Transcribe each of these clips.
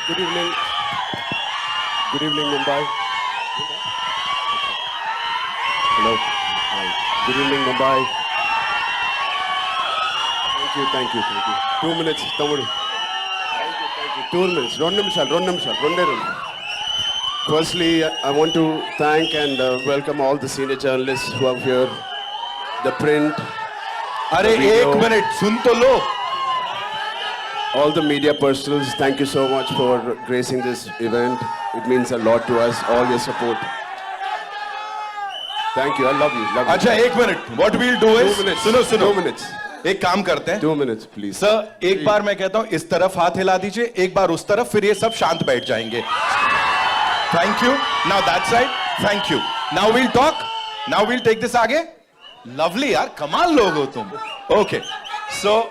Good evening. Good evening, Mumbai. Hello. Hi. Good evening, Mumbai. Thank you. 2 minutes, Tamudu. Thank you. 2 minutes. రెండు నిమిషాలు. Firstly, I want to thank and welcome all the senior journalists who are here. The print, अरे the video, एक minute सुन तो लो. all the media personals, thank you so much for gracing this event. It means a lot to us, all your support. Thank you, I love you. अच्छा एक minute. What we'll do is 2 minutes. सुनो 2 minutes. एक काम करते हैं. 2 minutes, please. Sir एक बार मैं कहता हूं इस तरफ हाथ हिला दीजिए, एक बार उस तरफ, फिर ये सब शांत बैठ जाएंगे. Thank you. Now that side. Thank you. Now we'll talk. Now we'll take this आगे. Lovely यार, कमाल लोग हो तुम. Okay. So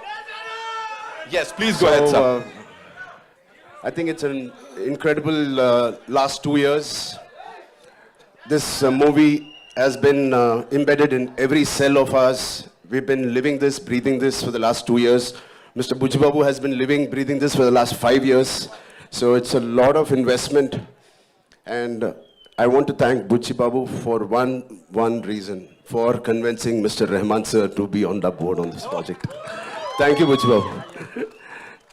yes, please go ahead, sir. I think it's an incredible last 2 years. This movie has been embedded in every cell of us. We've been living this, breathing this for the last 2 years. Mr. Bujji Babu has been living, breathing this for the last 5 years. So it's a lot of investment. And I want to thank Bujji Babu for one reason, for convincing Mr. Rahman sir to be on the board on this project. Thank you, Bujji Babu.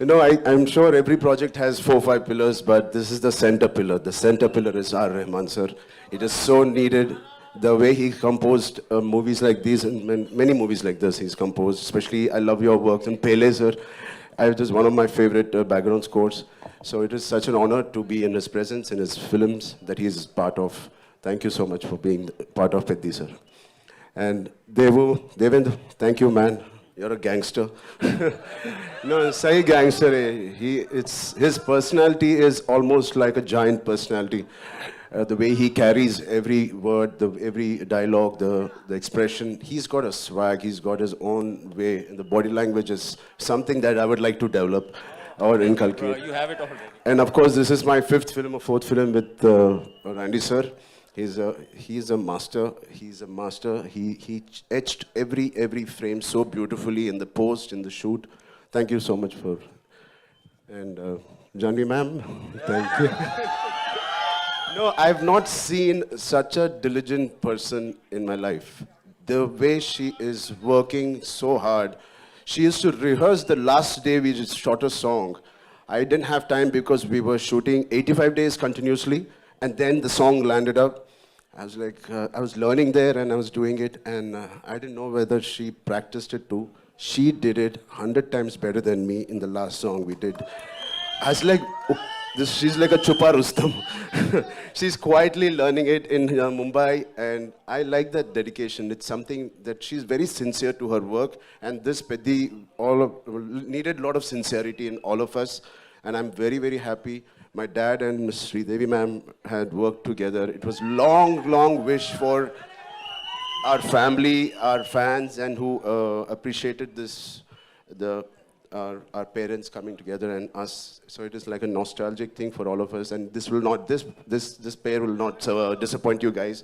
You know, I'm sure every project has 4 or 5 pillars, but this is the center pillar. The center pillar is R. Rahman sir. It is so needed. The way he composed movies like these and many movies like this he's composed. Especially, I love your works. And Pele sir, it is one of my favorite background scores. So it is such an honor to be in his presence, in his films that he is part of. Thank you so much for being part of Petti sir. And Devendra, thank you, man. You're a gangster. No, say gangster. His personality is almost like a giant personality. The way he carries every word, every dialogue, the expression. He's got a swag. He's got his own way. And the body language is something that I would like to develop or inculcate. You have it already. And of course, this is my 5th film or 4th film with Randy sir. He's a master. He's a master. He etched every frame so beautifully in the post, in the shoot. Thank you so much for. And Janvi ma'am, thank you. No, I've not seen such a diligent person in my life. The way she is working so hard. She used to rehearse the last day we just shot a song. I didn't have time because we were shooting 85 days continuously, and then the song landed up. I was like, I was learning there and I was doing it, and I didn't know whether she practiced it too. She did it 100 times better than me in the last song we did. I was like, she's like a Chupa Rustam. She's quietly learning it in Mumbai, and I like that dedication. It's something that she's very sincere to her work, and this Peddi needed a lot of sincerity in all of us, and I'm very happy. My dad and Ms. Sridevi ma'am had worked together. It was long wish for our family, our fans, and who appreciated this, our parents coming together and us. So it is like a nostalgic thing for all of us, and this pair will not disappoint you guys.